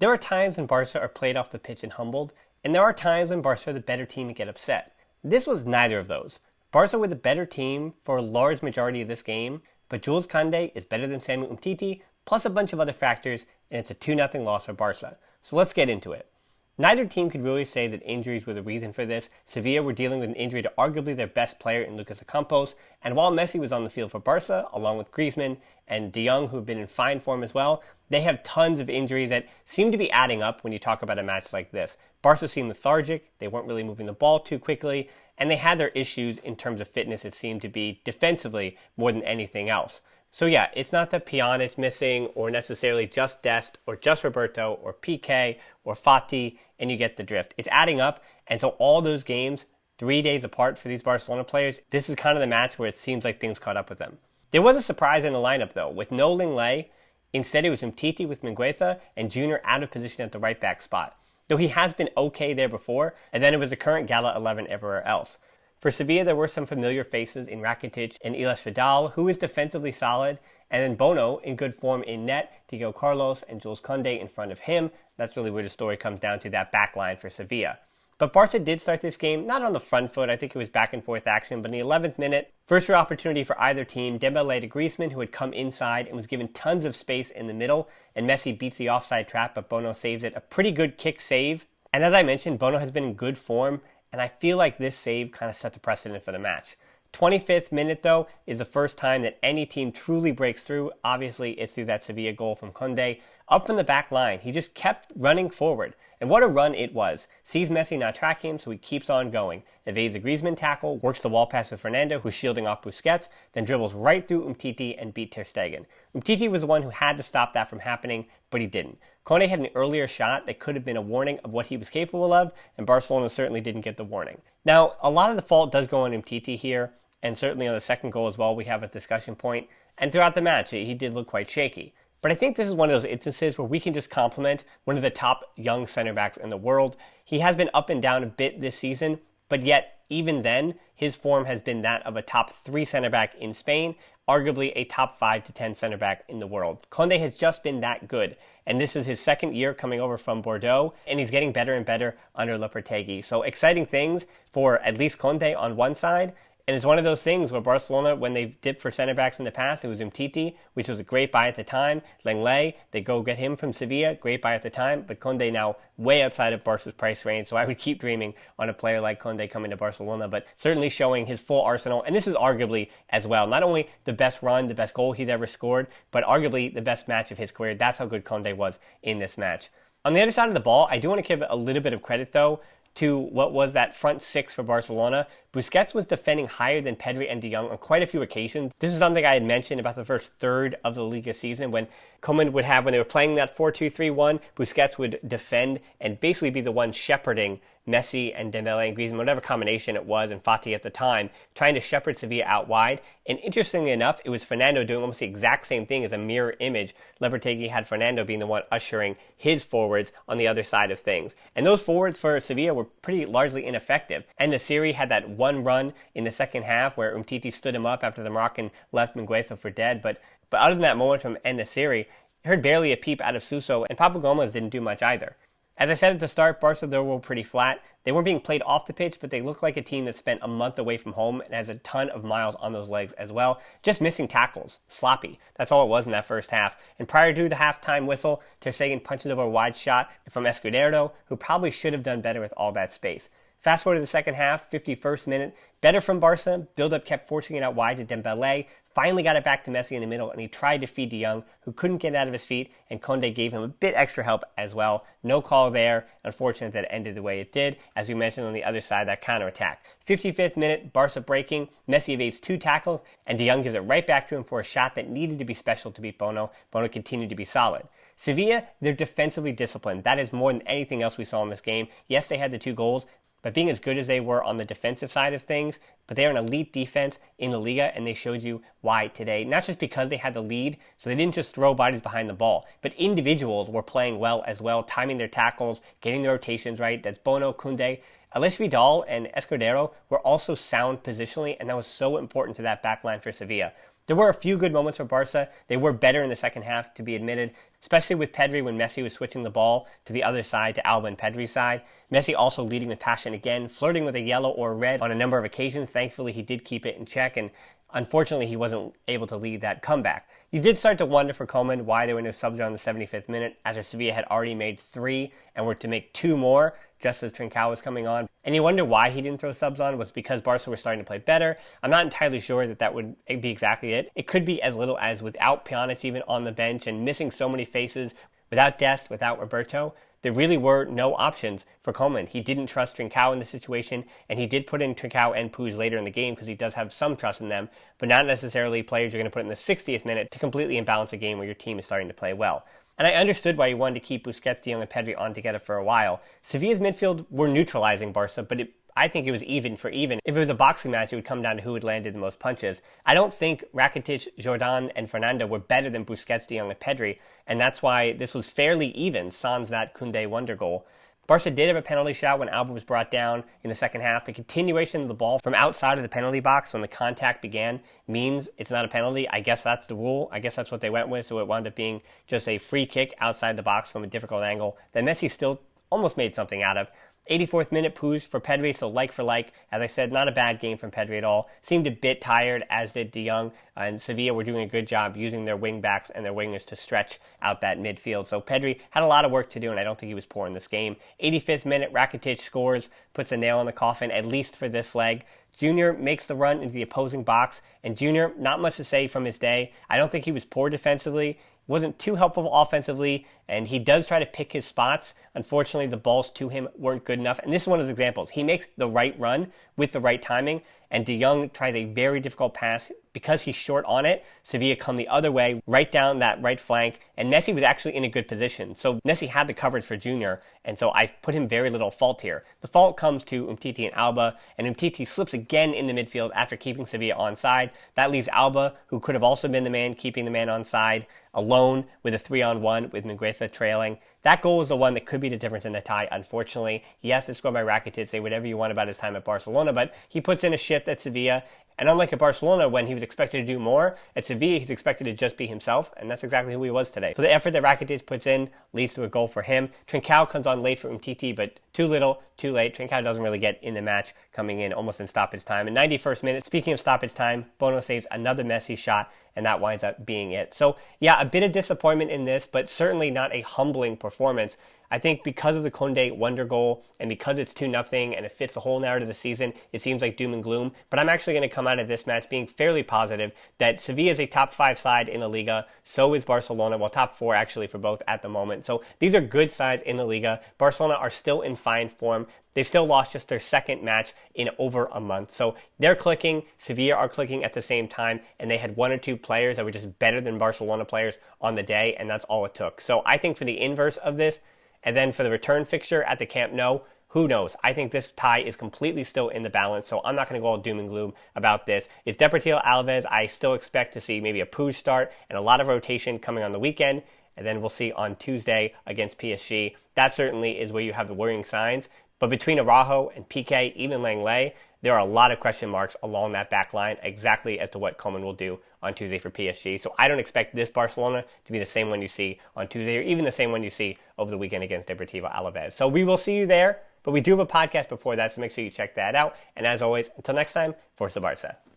There are times when Barca are played off the pitch and humbled, and there are times when Barca are the better team and get upset. This was neither of those. Barca were the better team for a large majority of this game, but Jules Koundé is better than Samuel Umtiti, plus a bunch of other factors, and it's a 2-0 loss for Barca. So let's get into it. Neither team could really say that injuries were the reason for this. Sevilla were dealing with an injury to arguably their best player in Lucas Ocampos, and while Messi was on the field for Barca, along with Griezmann and De Jong, who have been in fine form as well, they have tons of injuries that seem to be adding up when you talk about a match like this. Barca seemed lethargic, they weren't really moving the ball too quickly, and they had their issues in terms of fitness, it seemed to be defensively more than anything else. So yeah, it's not that Pjanic missing or necessarily just Dest or just Roberto or Piqué or Fati, and you get the drift. It's adding up, and so all those games, 3 days apart for these Barcelona players, this is kind of the match where it seems like things caught up with them. There was a surprise in the lineup though, with no Lenglet. Instead it was Umtiti with Mingueza and Junior out of position at the right back spot. Though he has been okay there before, and then it was the current Gala 11 everywhere else. For Sevilla, there were some familiar faces in Rakitic and Illas Vidal, who is defensively solid, and then Bono in good form in net, Diego Carlos and Jules Koundé in front of him. That's really where the story comes down to, that back line for Sevilla. But Barca did start this game, not on the front foot, I think it was back and forth action, but in the 11th minute, first real opportunity for either team, Dembélé to Griezmann, who had come inside and was given tons of space in the middle, and Messi beats the offside trap, but Bono saves it. A pretty good kick save, and as I mentioned, Bono has been in good form, and I feel like this save kind of set the precedent for the match. 25th minute, though, is the first time that any team truly breaks through. Obviously, it's through that Sevilla goal from Koundé. Up from the back line, he just kept running forward. And what a run it was. Sees Messi not tracking him, so he keeps on going. Evades a Griezmann tackle, works the wall pass with Fernando, who's shielding off Busquets, then dribbles right through Umtiti and beat Ter Stegen. Umtiti was the one who had to stop that from happening, but he didn't. Koundé had an earlier shot that could have been a warning of what he was capable of, and Barcelona certainly didn't get the warning. Now, a lot of the fault does go on Umtiti here, and certainly on the second goal as well, we have a discussion point. And throughout the match, he did look quite shaky. But I think this is one of those instances where we can just compliment one of the top young center backs in the world. He has been up and down a bit this season, but yet, even then, his form has been that of a top 3 center back in Spain, arguably a top 5 to 10 center back in the world. Koundé has just been that good, and this is his second year coming over from Bordeaux, and he's getting better and better under Lopetegui. So exciting things for at least Koundé on one side. And it's one of those things where Barcelona, when they've dipped for center backs in the past, it was Umtiti, which was a great buy at the time. Lenglet, they go get him from Sevilla, great buy at the time. But Koundé now way outside of Barca's price range, so I would keep dreaming on a player like Koundé coming to Barcelona, but certainly showing his full arsenal. And this is arguably as well, not only the best run, the best goal he's ever scored, but arguably the best match of his career. That's how good Koundé was in this match. On the other side of the ball, I do want to give a little bit of credit, though, to what was that front 6 for Barcelona. Busquets was defending higher than Pedri and De Jong on quite a few occasions. This is something I had mentioned about the first third of the Liga season when Koeman would have, when they were playing that 4-2-3-1, Busquets would defend and basically be the one shepherding Messi and Dembélé and Griezmann, whatever combination it was, and Fati at the time, trying to shepherd Sevilla out wide. And interestingly enough, it was Fernando doing almost the exact same thing as a mirror image. Lopetegui had Fernando being the one ushering his forwards on the other side of things. And those forwards for Sevilla were pretty largely ineffective. And Nasiri had that one run in the second half where Umtiti stood him up after the Moroccan left Mingueza for dead. But other than that moment from En-Nesyri, I heard barely a peep out of Suso, and Papu Gomez didn't do much either. As I said at the start, Barca though were pretty flat. They weren't being played off the pitch, but they looked like a team that spent a month away from home and has a ton of miles on those legs as well. Just missing tackles. Sloppy. That's all it was in that first half. And prior to the halftime whistle, Ter Stegen punches over a wide shot from Escudero, who probably should have done better with all that space. Fast forward to the second half, 51st minute. Better from Barca. Build-up kept forcing it out wide to Dembélé. Finally got it back to Messi in the middle, and he tried to feed De Jong, who couldn't get out of his feet, and Koundé gave him a bit extra help as well. No call there. Unfortunate that it ended the way it did, as we mentioned on the other side, that counterattack. 55th minute, Barca breaking. Messi evades 2 tackles, and De Jong gives it right back to him for a shot that needed to be special to beat Bono. Bono continued to be solid. Sevilla, they're defensively disciplined. That is more than anything else we saw in this game. Yes, they had the 2 goals, but being as good as they were on the defensive side of things, but they are an elite defense in the Liga, and they showed you why today. Not just because they had the lead, so they didn't just throw bodies behind the ball, but individuals were playing well as well, timing their tackles, getting their rotations right. That's Bono, Koundé. Illas Vidal and Escudero were also sound positionally, and that was so important to that back line for Sevilla. There were a few good moments for Barca. They were better in the second half, to be admitted, especially with Pedri when Messi was switching the ball to the other side, to Alba and Pedri's side. Messi also leading with passion again, flirting with a yellow or red on a number of occasions. Thankfully, he did keep it in check, and unfortunately, he wasn't able to lead that comeback. You did start to wonder for Koeman why there were no subs on the 75th minute, after Sevilla had already made 3 and were to make 2 more just as Trincao was coming on. And you wonder why he didn't throw subs on. Was because Barca were starting to play better? I'm not entirely sure that would be exactly it. It could be as little as without Pjanic even on the bench and missing so many faces, without Dest, without Roberto, there really were no options for Koeman. He didn't trust Trincao in the situation, and he did put in Trincao and Puig later in the game because he does have some trust in them, but not necessarily players you're going to put in the 60th minute to completely imbalance a game where your team is starting to play well. And I understood why he wanted to keep Busquets, De Jong, and Pedri on together for a while. Sevilla's midfield were neutralizing Barca, but I think it was even for even. If it was a boxing match, it would come down to who had landed the most punches. I don't think Rakitic, Jordan, and Fernando were better than Busquets, De Jong, and Pedri, and that's why this was fairly even, sans that Koundé wonder goal. Barca did have a penalty shot when Alba was brought down in the second half. The continuation of the ball from outside of the penalty box when the contact began means it's not a penalty. I guess that's the rule. I guess that's what they went with, so it wound up being just a free kick outside the box from a difficult angle that Messi still almost made something out of. 84th minute Puig for Pedri, so like for like. As I said, not a bad game from Pedri at all. Seemed a bit tired, as did De Jong, and Sevilla were doing a good job using their wing backs and their wingers to stretch out that midfield. So Pedri had a lot of work to do, and I don't think he was poor in this game. 85th minute, Rakitic scores, puts a nail in the coffin, at least for this leg. Junior makes the run into the opposing box, and Junior, not much to say from his day. I don't think he was poor defensively, wasn't too helpful offensively, and he does try to pick his spots. Unfortunately, the balls to him weren't good enough, and this is one of those examples. He makes the right run with the right timing, and De Jong tries a very difficult pass. Because he's short on it, Sevilla come the other way, right down that right flank, and Messi was actually in a good position. So Messi had the coverage for Junior, and so I put him very little fault here. The fault comes to Umtiti and Alba, and Umtiti slips again in the midfield after keeping Sevilla onside. That leaves Alba, who could have also been the man keeping the man onside, alone with a 3-on-1 with Mingueza trailing. That goal was the one that could be the difference in the tie, unfortunately. He has to score by Rakitic, say whatever you want about his time at Barcelona, but he puts in a shift at Sevilla. And unlike at Barcelona, when he was expected to do more, at Sevilla he's expected to just be himself, and that's exactly who he was today. So the effort that Rakitic puts in leads to a goal for him. Trincao comes on late for Umtiti, but too little, too late. Trincao doesn't really get in the match, coming in almost in stoppage time. In 91st minute, speaking of stoppage time, Bono saves another Messi shot, and that winds up being it. So yeah, a bit of disappointment in this, but certainly not a humbling performance. I think because of the Koundé wonder goal and because it's 2-0 and it fits the whole narrative of the season, it seems like doom and gloom. But I'm actually going to come out of this match being fairly positive that Sevilla is a top 5 side in La Liga. So is Barcelona. Well, top 4 actually for both at the moment. So these are good sides in La Liga. Barcelona are still in fine form. They've still lost just their second match in over a month. So they're clicking. Sevilla are clicking at the same time. And they had 1 or 2 players that were just better than Barcelona players on the day. And that's all it took. So I think for the inverse of this, and then for the return fixture at the Camp Nou, who knows? I think this tie is completely still in the balance, so I'm not going to go all doom and gloom about this. It's Deportivo Alaves. I still expect to see maybe a Puig start and a lot of rotation coming on the weekend, and then we'll see on Tuesday against PSG. That certainly is where you have the worrying signs. But between Araujo and Piqué, even Lenglet, there are a lot of question marks along that back line, exactly as to what Koeman will do on Tuesday for PSG. So I don't expect this Barcelona to be the same one you see on Tuesday, or even the same one you see over the weekend against Deportivo Alaves. So we will see you there, but we do have a podcast before that, so make sure you check that out. And as always, until next time, Forza Barca.